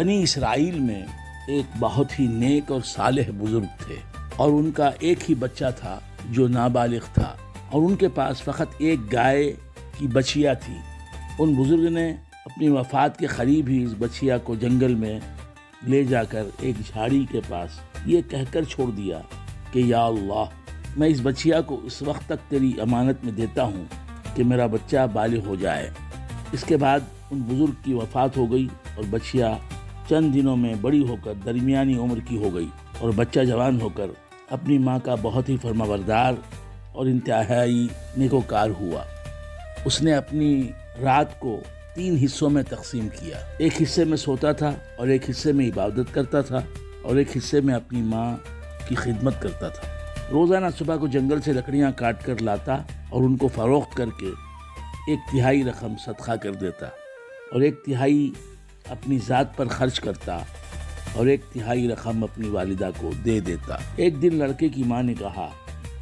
بنی اسرائیل میں ایک بہت ہی نیک اور صالح بزرگ تھے، اور ان کا ایک ہی بچہ تھا جو نابالغ تھا، اور ان کے پاس فقط ایک گائے کی بچیا تھی۔ ان بزرگ نے اپنی وفات کے قریب ہی اس بچیا کو جنگل میں لے جا کر ایک جھاڑی کے پاس یہ کہہ کر چھوڑ دیا کہ یا اللہ، میں اس بچیا کو اس وقت تک تیری امانت میں دیتا ہوں کہ میرا بچہ بالغ ہو جائے۔ اس کے بعد ان بزرگ کی وفات ہو گئی، اور بچیا چند دنوں میں بڑی ہو کر درمیانی عمر کی ہو گئی، اور بچہ جوان ہو کر اپنی ماں کا بہت ہی فرمانبردار اور انتہائی نیکوکار ہوا۔ اس نے اپنی رات کو 3 حصوں میں تقسیم کیا، ایک حصے میں سوتا تھا، اور ایک حصے میں عبادت کرتا تھا، اور ایک حصے میں اپنی ماں کی خدمت کرتا تھا۔ روزانہ صبح کو جنگل سے لکڑیاں کاٹ کر لاتا اور ان کو فروخت کر کے 1/3 رقم صدقہ کر دیتا، اور 1/3 اپنی ذات پر خرچ کرتا، اور 1/3 رقم اپنی والدہ کو دے دیتا۔ ایک دن لڑکے کی ماں نے کہا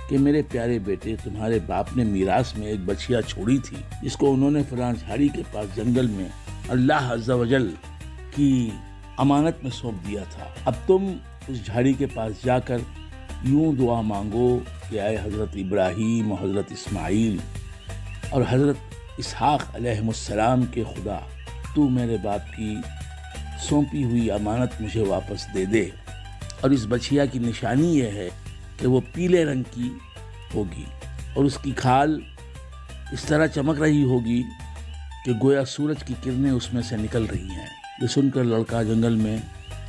کہ میرے پیارے بیٹے، تمہارے باپ نے میراث میں ایک بچیا چھوڑی تھی جس کو انہوں نے فلاں جھاڑی کے پاس جنگل میں اللہ عز و جل کی امانت میں سونپ دیا تھا۔ اب تم اس جھاڑی کے پاس جا کر یوں دعا مانگو کہ اے حضرت ابراہیم اور حضرت اسماعیل اور حضرت اسحاق علیہ السلام کے خدا، تو میرے باپ کی سونپی ہوئی امانت مجھے واپس دے دے۔ اور اس بچیا کی نشانی یہ ہے کہ وہ پیلے رنگ کی ہوگی، اور اس کی کھال اس طرح چمک رہی ہوگی کہ گویا سورج کی کرنیں اس میں سے نکل رہی ہیں۔ یہ سن کر لڑکا جنگل میں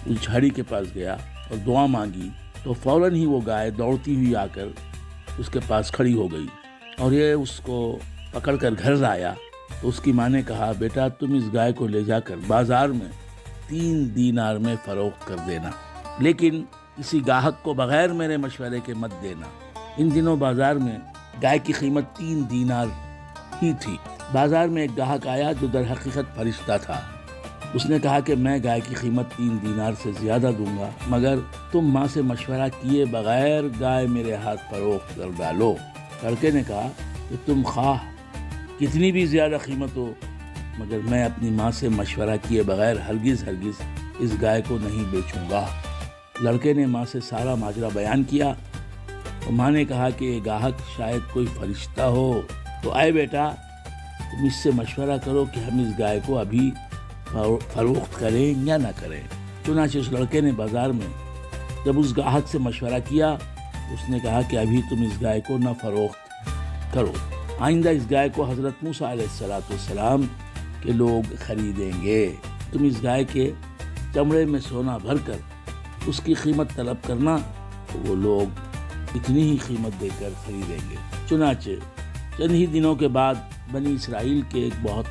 اس جھاڑی کے پاس گیا اور دعا مانگی، تو فوراً ہی وہ گائے دوڑتی ہوئی آ کر اس کے پاس کھڑی ہو گئی، اور یہ اس کو پکڑ کر گھر لایا۔ تو اس کی ماں نے کہا، بیٹا تم اس گائے کو لے جا کر بازار میں 3 دینار میں فروخت کر دینا، لیکن کسی گاہک کو بغیر میرے مشورے کے مت دینا۔ ان دنوں بازار میں گائے کی قیمت 3 دینار ہی تھی۔ بازار میں ایک گاہک آیا جو در حقیقت فرشتہ تھا۔ اس نے کہا کہ میں گائے کی قیمت 3 دینار سے زیادہ دوں گا، مگر تم ماں سے مشورہ کیے بغیر گائے میرے ہاتھ فروخت کر ڈالو۔ لڑکے نے کہا کہ تم خواہ کتنی بھی زیادہ قیمت ہو، مگر میں اپنی ماں سے مشورہ کیے بغیر ہرگز اس گائے کو نہیں بیچوں گا۔ لڑکے نے ماں سے سارا ماجرا بیان کیا، تو ماں نے کہا کہ یہ گاہک شاید کوئی فرشتہ ہو، تو اے بیٹا تم اس سے مشورہ کرو کہ ہم اس گائے کو ابھی فروخت کریں یا نہ کریں۔ چنانچہ اس لڑکے نے بازار میں جب اس گاہک سے مشورہ کیا، اس نے کہا کہ ابھی تم اس گائے کو نہ فروخت کرو، آئندہ اس گائے کو حضرت موسیٰ علیہ السلام کے لوگ خریدیں گے۔ تم اس گائے کے چمڑے میں سونا بھر کر اس کی قیمت طلب کرنا، تو وہ لوگ اتنی ہی قیمت دے کر خریدیں گے۔ چنانچہ چند ہی دنوں کے بعد بنی اسرائیل کے ایک بہت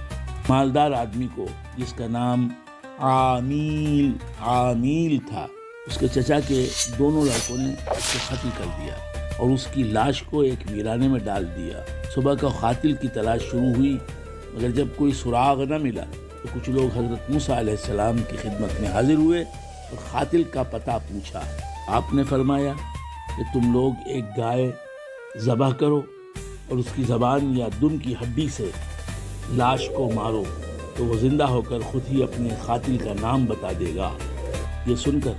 مالدار آدمی کو، جس کا نام عامیل تھا، اس کے چچا کے دونوں لڑکوں نے اس کو قتل کر دیا اور اس کی لاش کو ایک ویرانے میں ڈال دیا۔ صبح کا قاتل کی تلاش شروع ہوئی، مگر جب کوئی سراغ نہ ملا تو کچھ لوگ حضرت موسیٰ علیہ السلام کی خدمت میں حاضر ہوئے اور قاتل کا پتہ پوچھا۔ آپ نے فرمایا کہ تم لوگ ایک گائے ذبح کرو اور اس کی زبان یا دم کی ہڈی سے لاش کو مارو، تو وہ زندہ ہو کر خود ہی اپنے قاتل کا نام بتا دے گا۔ یہ سن کر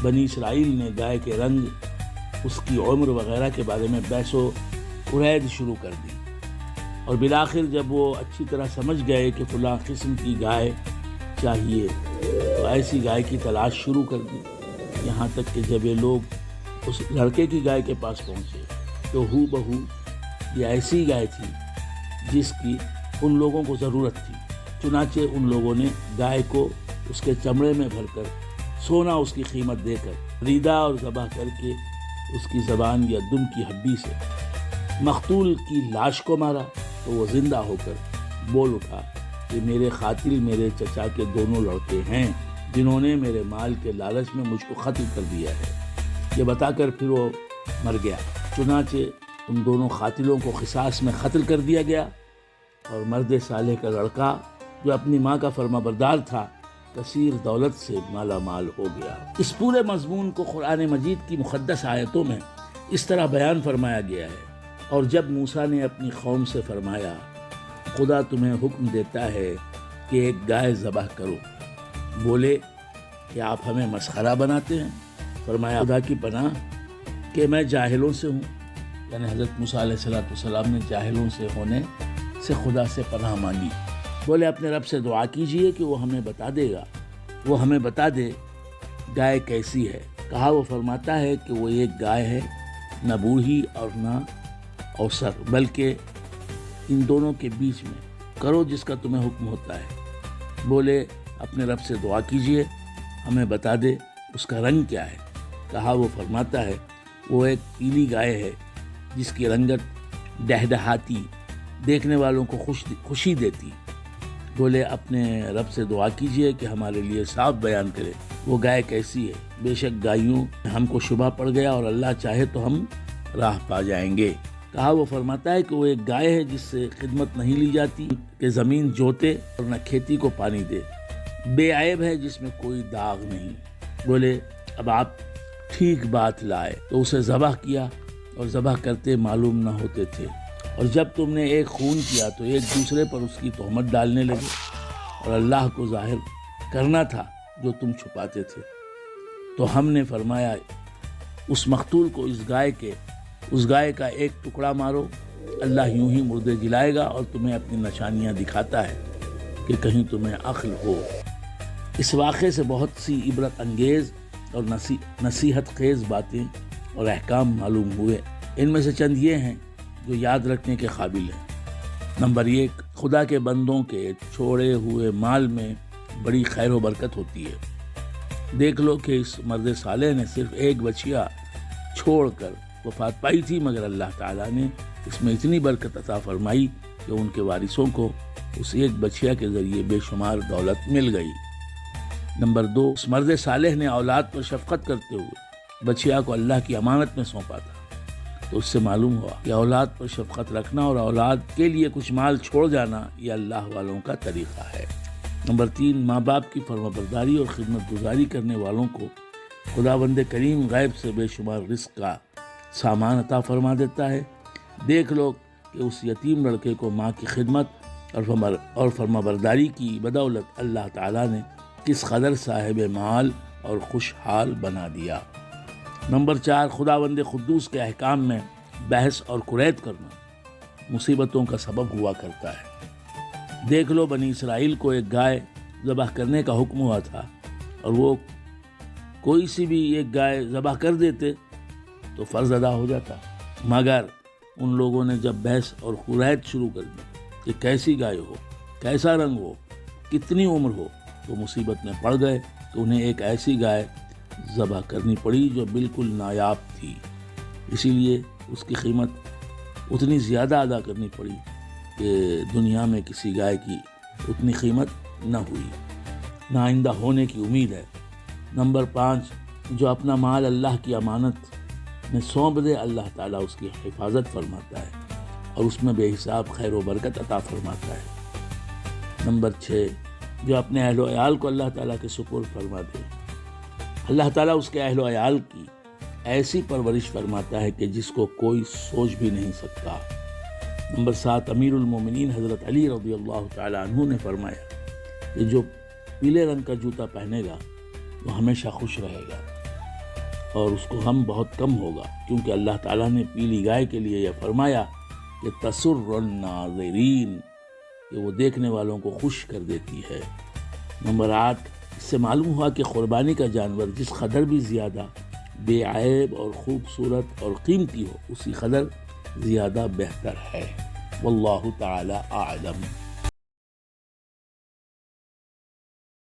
بنی اسرائیل نے گائے کے رنگ، اس کی عمر وغیرہ کے بارے میں بحث و قرید شروع کر دی، اور بالآخر جب وہ اچھی طرح سمجھ گئے کہ فلاں قسم کی گائے چاہیے، تو ایسی گائے کی تلاش شروع کر دی، یہاں تک کہ جب یہ لوگ اس لڑکے کی گائے کے پاس پہنچے تو ہو بہو یہ ایسی گائے تھی جس کی ان لوگوں کو ضرورت تھی۔ چنانچہ ان لوگوں نے گائے کو اس کے چمڑے میں بھر کر سونا اس کی قیمت دے کر خریدا اور ذبح کر کے اس کی زبان یا دم کی ہڈی سے مقتول کی لاش کو مارا، تو وہ زندہ ہو کر بول اٹھا کہ میرے قاتل میرے چچا کے دونوں لڑکے ہیں، جنہوں نے میرے مال کے لالچ میں مجھ کو قتل کر دیا ہے۔ یہ بتا کر پھر وہ مر گیا۔ چنانچہ ان دونوں قاتلوں کو قصاص میں قتل کر دیا گیا، اور مرد صالح کا لڑکا جو اپنی ماں کا فرما بردار تھا، کثیر دولت سے مالا مال ہو گیا۔ اس پورے مضمون کو قرآن مجید کی مقدس آیتوں میں اس طرح بیان فرمایا گیا ہے۔ اور جب موسیٰ نے اپنی قوم سے فرمایا، خدا تمہیں حکم دیتا ہے کہ ایک گائے ذبح کرو، بولے کہ آپ ہمیں مسخرہ بناتے ہیں؟ فرمایا خدا کی پناہ کہ میں جاہلوں سے ہوں، یعنی حضرت موسیٰ علیہ السلام نے جاہلوں سے ہونے سے خدا سے پناہ مانگی۔ بولے اپنے رب سے دعا کیجئے کہ وہ ہمیں بتا دے گا، وہ ہمیں بتا دے گائے کیسی ہے۔ کہا وہ فرماتا ہے کہ وہ ایک گائے ہے، نہ بوڑھی اور نہ اوسر، بلکہ ان دونوں کے بیچ میں، کرو جس کا تمہیں حکم ہوتا ہے۔ بولے اپنے رب سے دعا کیجئے ہمیں بتا دے اس کا رنگ کیا ہے۔ کہا وہ فرماتا ہے وہ ایک پیلی گائے ہے جس کی رنگت ڈہڈہاتی، دیکھنے والوں کو خوشی دیتی۔ بولے اپنے رب سے دعا کیجئے کہ ہمارے لیے صاف بیان کرے وہ گائے کیسی ہے، بے شک گائیوں ہم کو شبہ پڑ گیا اور اللہ چاہے تو ہم راہ پا جائیں گے۔ کہا وہ فرماتا ہے کہ وہ ایک گائے ہے جس سے خدمت نہیں لی جاتی کہ زمین جوتے اور نہ کھیتی کو پانی دے، بے عیب ہے جس میں کوئی داغ نہیں۔ بولے اب آپ ٹھیک بات لائے تو اسے ذبح کیا، اور ذبح کرتے معلوم نہ ہوتے تھے، اور جب تم نے ایک خون کیا تو ایک دوسرے پر اس کی تہمت ڈالنے لگے، اور اللہ کو ظاہر کرنا تھا جو تم چھپاتے تھے۔ تو ہم نے فرمایا اس مقتول کو اس گائے کا ایک ٹکڑا مارو، اللہ یوں ہی مردے جلائے گا اور تمہیں اپنی نشانیاں دکھاتا ہے کہ کہیں تمہیں عقل ہو۔ اس واقعے سے بہت سی عبرت انگیز اور نصیحت خیز باتیں اور احکام معلوم ہوئے۔ ان میں سے چند یہ ہیں جو یاد رکھنے کے قابل ہیں۔ نمبر 1، خدا کے بندوں کے چھوڑے ہوئے مال میں بڑی خیر و برکت ہوتی ہے۔ دیکھ لو کہ اس مرد صالح نے صرف ایک بچیا چھوڑ کر وفات پائی تھی، مگر اللہ تعالیٰ نے اس میں اتنی برکت عطا فرمائی کہ ان کے وارثوں کو اس ایک بچیا کے ذریعے بے شمار دولت مل گئی۔ نمبر 2، اس مرد صالح نے اولاد پر شفقت کرتے ہوئے بچیا کو اللہ کی امانت میں سونپا تھا، تو اس سے معلوم ہوا کہ اولاد پر شفقت رکھنا اور اولاد کے لیے کچھ مال چھوڑ جانا یہ اللہ والوں کا طریقہ ہے۔ نمبر 3، ماں باپ کی فرمانبرداری اور خدمت گزاری کرنے والوں کو خداوند کریم غیب سے بے شمار رزق کا سامان عطا فرما دیتا ہے۔ دیکھ لو کہ اس یتیم لڑکے کو ماں کی خدمت اور فرمانبرداری کی بدولت اللہ تعالیٰ نے کس قدر صاحب مال اور خوشحال بنا دیا۔ نمبر 4، خداوند قدوس کے احکام میں بحث اور قریت کرنا مصیبتوں کا سبب ہوا کرتا ہے۔ دیکھ لو بنی اسرائیل کو ایک گائے ذبح کرنے کا حکم ہوا تھا، اور وہ کوئی سی بھی ایک گائے ذبح کر دیتے تو فرض ادا ہو جاتا، مگر ان لوگوں نے جب بحث اور قریت شروع کر دی کہ کیسی گائے ہو، کیسا رنگ ہو، کتنی عمر ہو، تو مصیبت میں پڑ گئے تو انہیں ایک ایسی گائے ذبح کرنی پڑی جو بالکل نایاب تھی، اسی لیے اس کی قیمت اتنی زیادہ ادا کرنی پڑی کہ دنیا میں کسی گائے کی اتنی قیمت نہ ہوئی، نہ آئندہ ہونے کی امید ہے۔ نمبر 5، جو اپنا مال اللہ کی امانت میں سونپ دے اللہ تعالیٰ اس کی حفاظت فرماتا ہے اور اس میں بے حساب خیر و برکت عطا فرماتا ہے۔ نمبر 6، جو اپنے اہل و عیال کو اللہ تعالیٰ کے سپرد فرما دے، اللہ تعالیٰ اس کے اہل و عیال کی ایسی پرورش فرماتا ہے کہ جس کو کوئی سوچ بھی نہیں سکتا۔ نمبر 7، امیر المومنین حضرت علی رضی اللہ تعالیٰ عنہ نے فرمایا کہ جو پیلے رنگ کا جوتا پہنے گا وہ ہمیشہ خوش رہے گا اور اس کو غم بہت کم ہوگا، کیونکہ اللہ تعالیٰ نے پیلی گائے کے لیے یہ فرمایا کہ تسر الناظرین، کہ وہ دیکھنے والوں کو خوش کر دیتی ہے۔ نمبر 8، اس سے معلوم ہوا کہ قربانی کا جانور جس قدر بھی زیادہ بے عیب اور خوبصورت اور قیمتی ہو، اسی قدر زیادہ بہتر ہے۔ واللہ تعالی اعلم۔